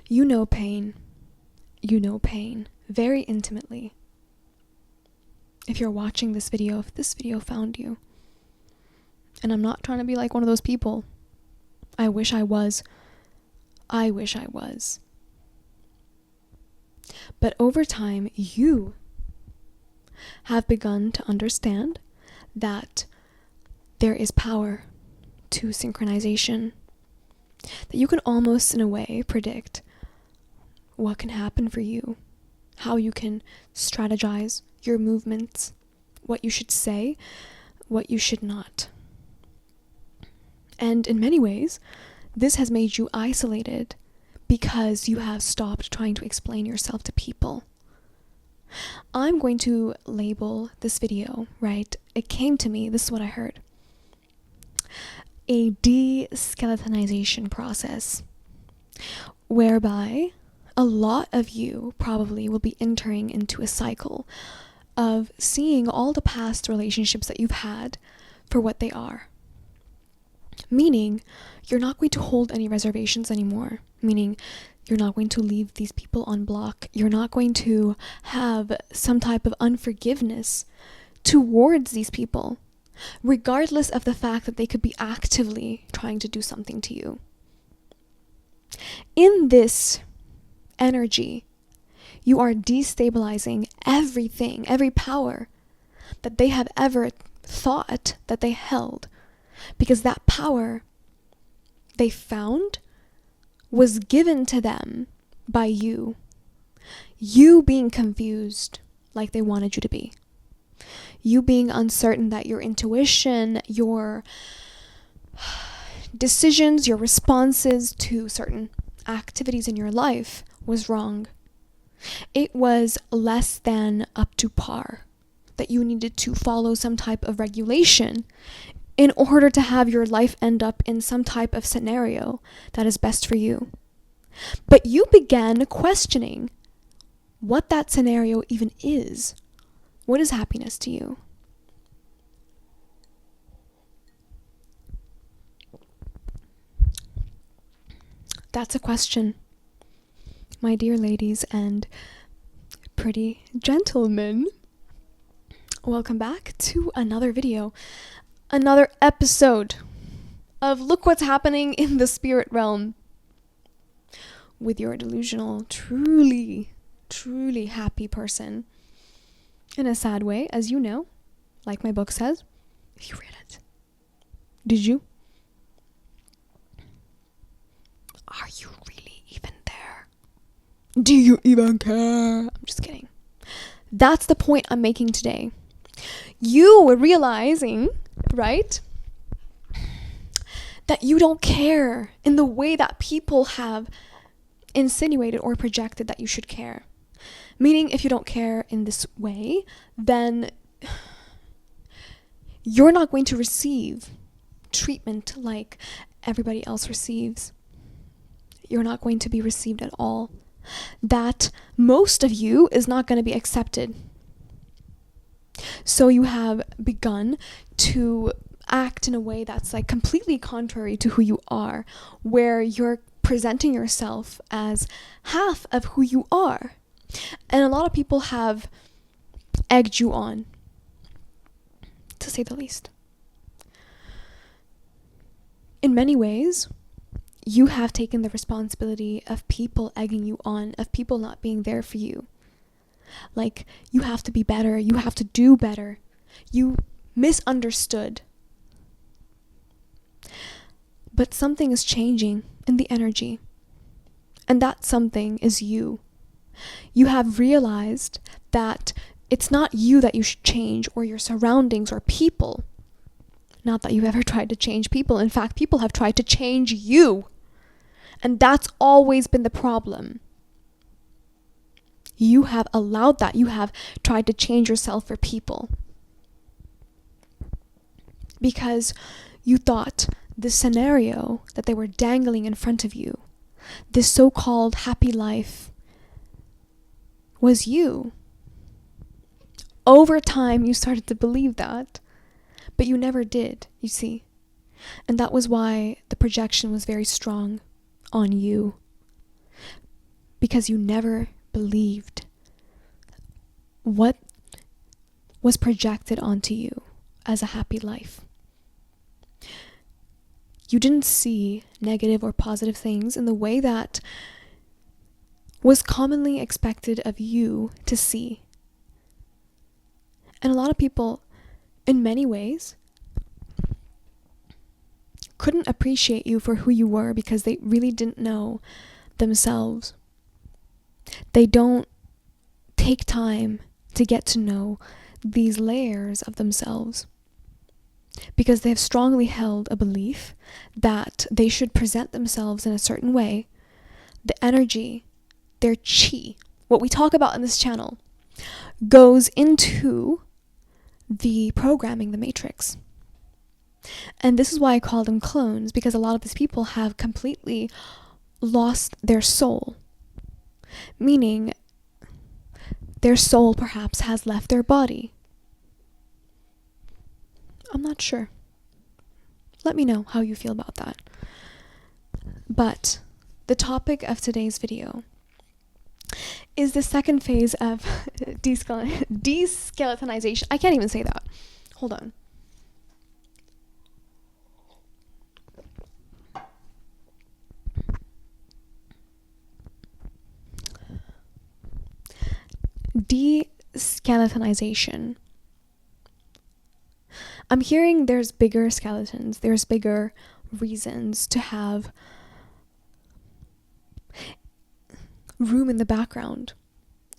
You know pain. You know pain very intimately. If you're watching this video, if this video found you, and I'm not trying to be like one of those people. I wish I was. I wish I was. But over time, you have begun to understand that there is power to synchronization. That you can almost, in a way, predict what can happen for you, how you can strategize your movements, what you should say, what you should not. And in many ways, this has made you isolated because you have stopped trying to explain yourself to people. I'm going to label this video, right? It came to me, this is what I heard. A de-skeletonization process, whereby a lot of you probably will be entering into a cycle of seeing all the past relationships that you've had for what they are. Meaning, you're not going to hold any reservations anymore. Meaning, you're not going to leave these people on block. You're not going to have some type of unforgiveness towards these people, regardless of the fact that they could be actively trying to do something to you. In this energy, you are destabilizing everything, every power that they have ever thought that they held. Because that power they found was given to them by you. You being confused like they wanted you to be. You being uncertain that your intuition, your decisions, your responses to certain activities in your life was wrong. It was less than up to par. That you needed to follow some type of regulation in order to have your life end up in some type of scenario that is best for you. But you began questioning what that scenario even is. What is happiness to you? That's a question, my dear ladies and pretty gentlemen. Welcome back to another video. Another episode of Look What's Happening in the Spirit Realm with your delusional, truly happy person. In a sad way, as you know, like my book says, if you read it. Did you? Are you really even there? Do you even care? I'm just kidding. That's the point I'm making today. You were realizing, right, that you don't care in the way that people have insinuated or projected that you should care. Meaning, if you don't care in this way, then you're not going to receive treatment like everybody else receives. You're not going to be received at all. That most of you is not going to be accepted. So you have begun to act in a way that's like completely contrary to who you are, where you're presenting yourself as half of who you are. And a lot of people have egged you on, to say the least. In many ways, you have taken the responsibility of people egging you on, of people not being there for you. Like, you have to be better, you have to do better. You misunderstood. But something is changing in the energy. And that something is you. You have realized that it's not you that you should change, or your surroundings or people. Not that you've ever tried to change people. In fact, people have tried to change you. And that's always been the problem. You have allowed that. You have tried to change yourself for people. Because you thought the scenario that they were dangling in front of you, this so-called happy life, was you. Over time, you started to believe that, but you never did, you see. And that was why the projection was very strong on you. because you never believed what was projected onto you as a happy life. You didn't see negative or positive things in the way that was commonly expected of you to see. And a lot of people, in many ways, couldn't appreciate you for who you were because they really didn't know themselves. They don't take time to get to know these layers of themselves because they have strongly held a belief that they should present themselves in a certain way. The energy, their chi, what we talk about in this channel, goes into the programming, the matrix. And this is why I call them clones, because a lot of these people have completely lost their soul. Meaning, their soul perhaps has left their body. I'm not sure. Let me know how you feel about that. But the topic of today's video is the second phase of deskeletization. I can't even say that. Hold on. Deskeletization. I'm hearing there's bigger skeletons, there's bigger reasons to have room in the background.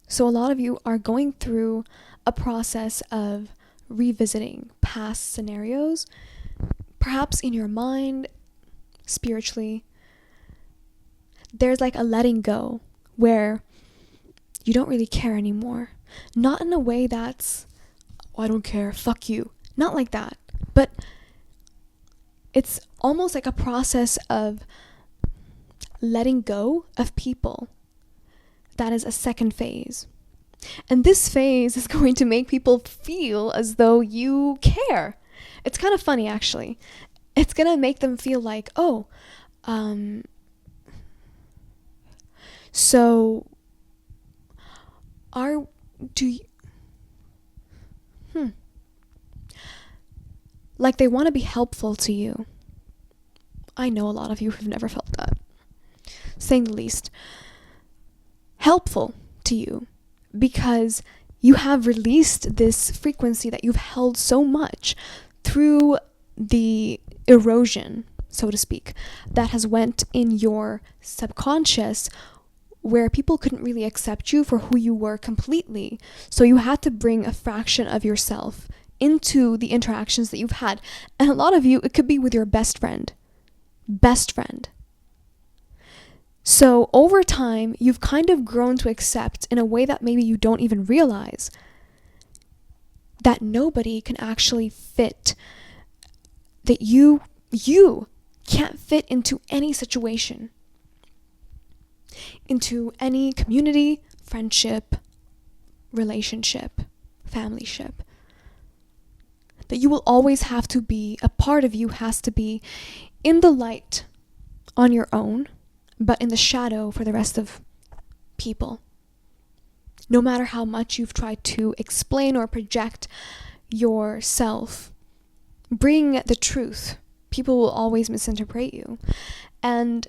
So a lot of you are going through a process of revisiting past scenarios, perhaps in your mind, spiritually. There's like a letting go where you don't really care anymore. Not in a way that's, oh, I don't care, fuck you. Not like that. But it's almost like a process of letting go of people. That is a second phase. And this phase is going to make people feel as though you care. It's kind of funny, actually. It's going to make them feel like, oh, so like they want to be helpful to you. I know a lot of you have never felt that, saying the least. Helpful to you because you have released this frequency that you've held so much through the erosion, so to speak, that has went in your subconscious, where people couldn't really accept you for who you were completely. So you had to bring a fraction of yourself into the interactions that you've had. And a lot of you, it could be with your best friend. So over time, you've kind of grown to accept in a way that maybe you don't even realize that nobody can actually fit, that you can't fit into any situation, into any community, friendship, relationship, familyship. That you will always have to be, a part of you has to be in the light on your own, but in the shadow for the rest of people. No matter how much you've tried to explain or project yourself, bring the truth, people will always misinterpret you. And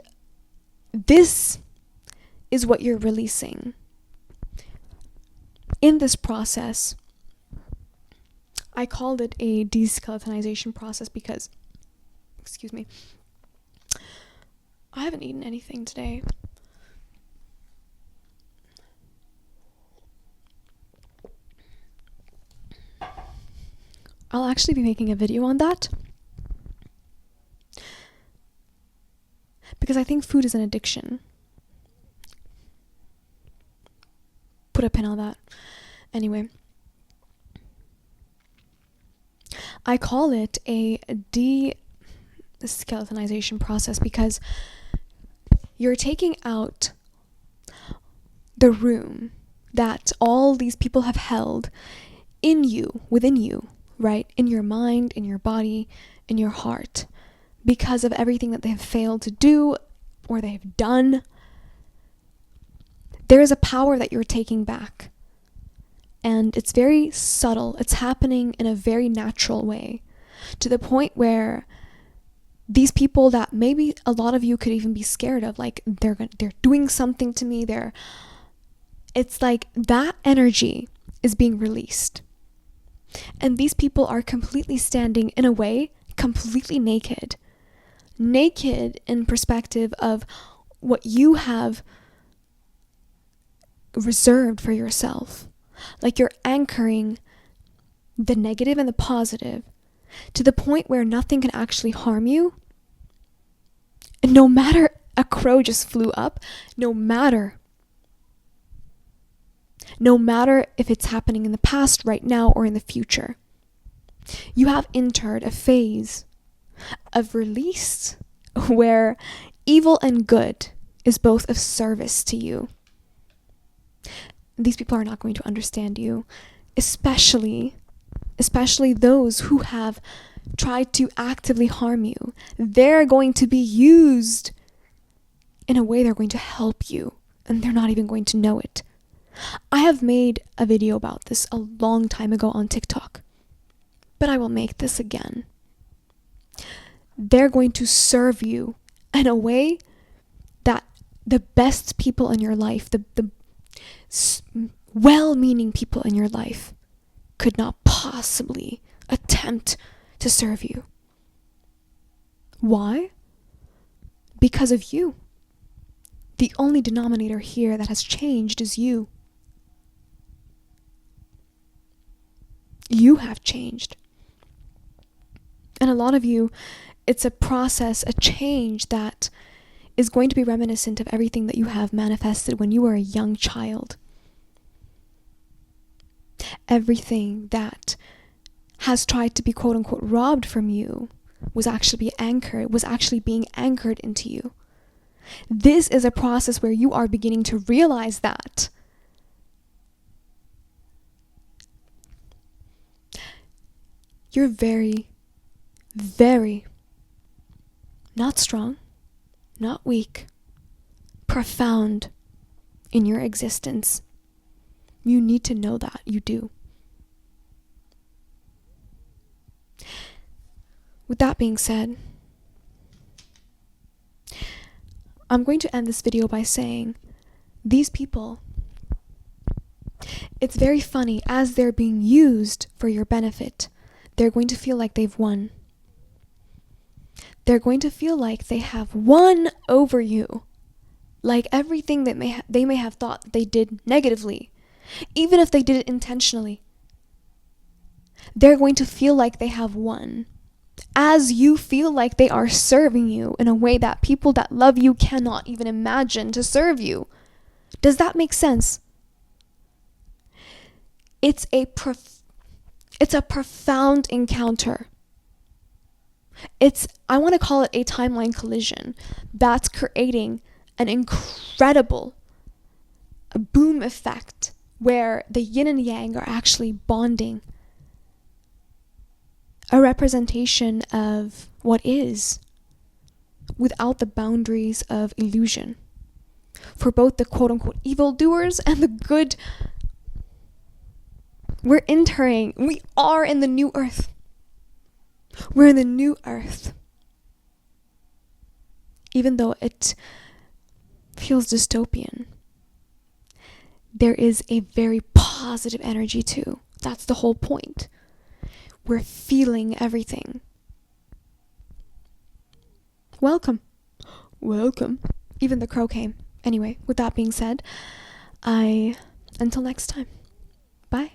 this is what you're releasing. In this process, I called it a deskeletization process because, excuse me, I haven't eaten anything today. I'll actually be making a video on that because I think food is an addiction. Put a pin on that. Anyway, I call it a de-skeletonization process because you're taking out the room that all these people have held in you, within you, right? In your mind, in your body, in your heart, because of everything that they have failed to do or they have done. There is a power that you're taking back. And it's very subtle. It's happening in a very natural way, to the point where these people that maybe a lot of you could even be scared of, like they're doing something to me, it's like that energy is being released. And these people are completely standing in a way, completely naked. Naked in perspective of what you have reserved for yourself. Like you're anchoring the negative and the positive to the point where nothing can actually harm you. And no matter a crow just flew up, no matter if it's happening in the past, right now, or in the future, you have entered a phase of release where evil and good is both of service to you. These people are not going to understand you, especially those who have tried to actively harm you. They're going to be used in a way they're going to help you, and they're not even going to know it. I have made a video about this a long time ago on TikTok, but I will make this again. They're going to serve you in a way that the best people in your life, the well-meaning people in your life, could not possibly attempt to serve you. Why? Because of you. The only denominator here that has changed is you. You have changed. And a lot of you, it's a process, a change that is going to be reminiscent of everything that you have manifested when you were a young child. Everything that has tried to be quote unquote robbed from you was actually being anchored into you. This is a process where you are beginning to realize that you're very, very not strong, not weak, profound in your existence. You need to know that. You do. With that being said, I'm going to end this video by saying these people, it's very funny, as they're being used for your benefit, they're going to feel like they've won. They're going to feel like they have won over you. Like everything that they may have thought they did negatively, even if they did it intentionally, they're going to feel like they have won, as you feel like they are serving you in a way that people that love you cannot even imagine to serve you. Does that make sense? It's a profound encounter. I want to call it a timeline collision that's creating an incredible boom effect where the yin and yang are actually bonding. A representation of what is without the boundaries of illusion. For both the quote-unquote evildoers and the good, we are in the new earth. We're in the new earth. Even though it feels dystopian, there is a very positive energy too. That's the whole point. We're feeling everything. Welcome. Even the crow came. Anyway, with that being said, until next time. Bye.